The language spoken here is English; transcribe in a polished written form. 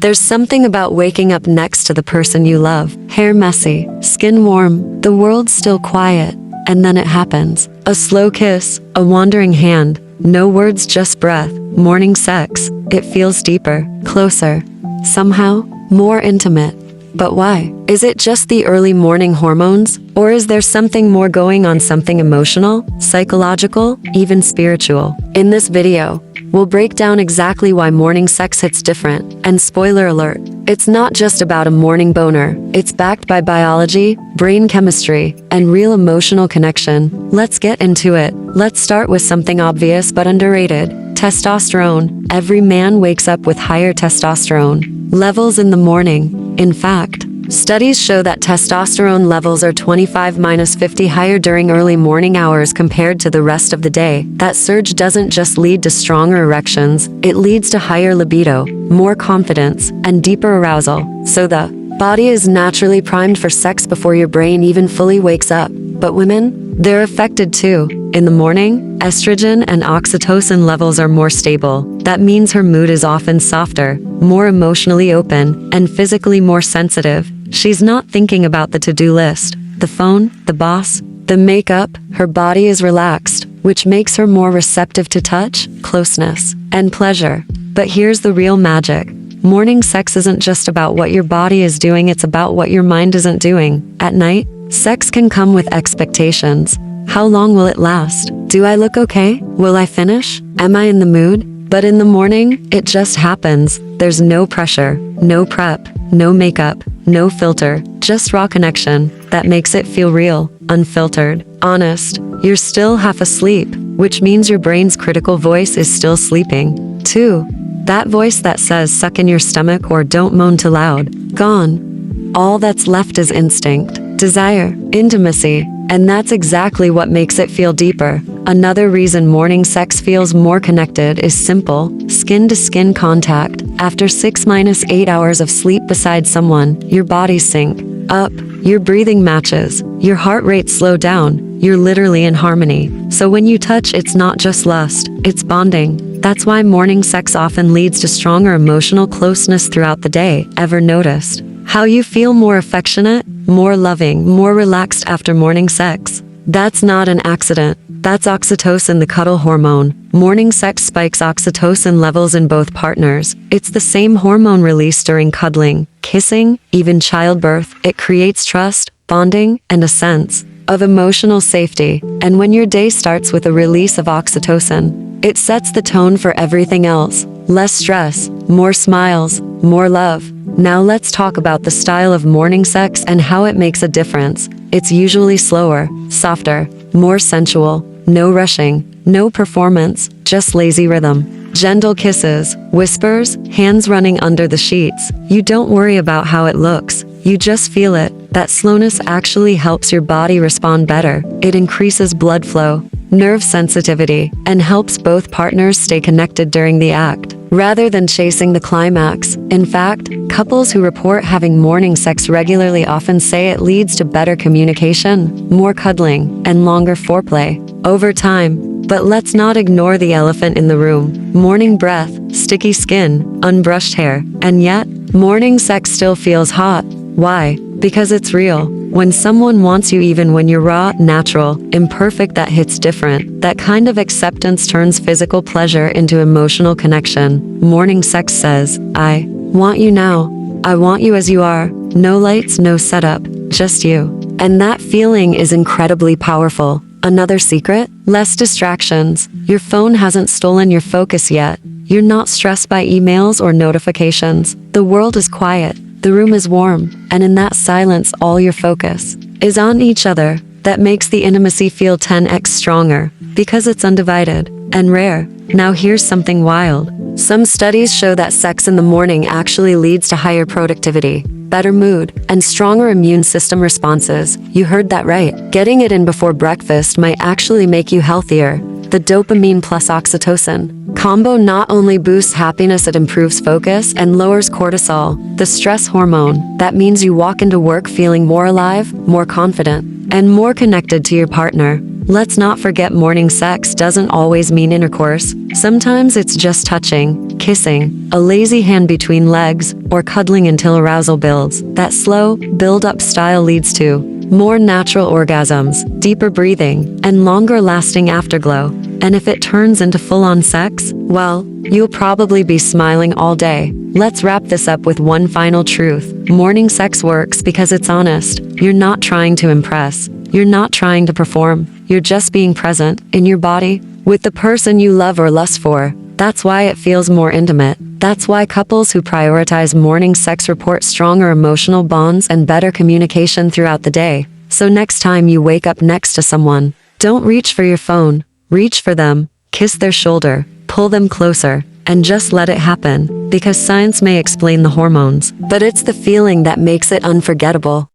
There's something about waking up next to the person you love, hair messy, skin warm, the world's still quiet, and then it happens. A slow kiss, a wandering hand, no words, just breath. Morning sex. It feels deeper, closer, somehow more intimate. But why? Is it just the early morning hormones? Or is there something more going on, something emotional, psychological, even spiritual? In this video, we'll break down exactly why morning sex hits different. And spoiler alert, it's not just about a morning boner. It's backed by biology, brain chemistry, and real emotional connection. Let's get into it. Let's start with something obvious but underrated. Testosterone. Every man wakes up with higher testosterone levels in the morning. In fact, studies show that testosterone levels are 25-50 higher during early morning hours compared to the rest of the day. That surge doesn't just lead to stronger erections, it leads to higher libido, more confidence, and deeper arousal. So the body is naturally primed for sex before your brain even fully wakes up. But women, they're affected too. In the morning, estrogen and oxytocin levels are more stable. That means her mood is often softer, more emotionally open, and physically more sensitive. She's not thinking about the to-do list, the phone, the boss, the makeup. Her body is relaxed, which makes her more receptive to touch, closeness, and pleasure. But here's the real magic. Morning sex isn't just about what your body is doing, it's about what your mind isn't doing. At night, sex can come with expectations. How long will it last? Do I look okay? Will I finish? Am I in the mood? But in the morning, it just happens. There's no pressure, no prep, no makeup, no filter, just raw connection that makes it feel real, unfiltered, honest. You're still half asleep, which means your brain's critical voice is still sleeping, too. That voice that says suck in your stomach or don't moan too loud, gone. All that's left is instinct, desire, intimacy, and that's exactly what makes it feel deeper. Another reason morning sex feels more connected is simple: skin-to-skin contact. After 6-8 hours of sleep beside someone, your bodies sync up, your breathing matches, your heart rate slow down, you're literally in harmony. So when you touch, it's not just lust, it's bonding. That's why morning sex often leads to stronger emotional closeness throughout the day. Ever noticed how you feel more affectionate, more loving, more relaxed after morning sex? That's not an accident. That's oxytocin, the cuddle hormone. Morning sex spikes oxytocin levels in both partners. It's the same hormone released during cuddling, kissing, even childbirth. It creates trust, bonding, and a sense of emotional safety. And when your day starts with a release of oxytocin, it sets the tone for everything else. Less stress, more smiles, more love. Now let's talk about the style of morning sex and how it makes a difference. It's usually slower, softer, more sensual, no rushing, no performance, just lazy rhythm. Gentle kisses, whispers, hands running under the sheets. You don't worry about how it looks, you just feel it. That slowness actually helps your body respond better. It increases blood flow, nerve sensitivity, and helps both partners stay connected during the act, rather than chasing the climax. In fact, couples who report having morning sex regularly often say it leads to better communication, more cuddling, and longer foreplay over time. But let's not ignore the elephant in the room: morning breath, sticky skin, unbrushed hair. And yet, morning sex still feels hot. Why? Because it's real. When someone wants you even when you're raw, natural, imperfect, that hits different. That kind of acceptance turns physical pleasure into emotional connection. Morning sex says, I want you now. I want you as you are. No lights, no setup, just you. And that feeling is incredibly powerful. Another secret? Less distractions. Your phone hasn't stolen your focus yet. You're not stressed by emails or notifications. The world is quiet. The room is warm, and in that silence, all your focus is on each other. That makes the intimacy feel 10x stronger, because it's undivided and rare. Now here's something wild. Some studies show that sex in the morning actually leads to higher productivity, better mood, and stronger immune system responses. You heard that right. Getting it in before breakfast might actually make you healthier. The dopamine plus oxytocin combo not only boosts happiness, it improves focus and lowers cortisol, the stress hormone. That means you walk into work feeling more alive, more confident, and more connected to your partner. Let's not forget, morning sex doesn't always mean intercourse. Sometimes it's just touching, kissing, a lazy hand between legs, or cuddling until arousal builds. That slow, build-up style leads to more natural orgasms, deeper breathing, and longer-lasting afterglow. And if it turns into full-on sex, well, you'll probably be smiling all day. Let's wrap this up with one final truth. Morning sex works because it's honest. You're not trying to impress. You're not trying to perform. You're just being present, in your body, with the person you love or lust for. That's why it feels more intimate. That's why couples who prioritize morning sex report stronger emotional bonds and better communication throughout the day. So next time you wake up next to someone, don't reach for your phone. Reach for them, kiss their shoulder, pull them closer, and just let it happen. Because science may explain the hormones, but it's the feeling that makes it unforgettable.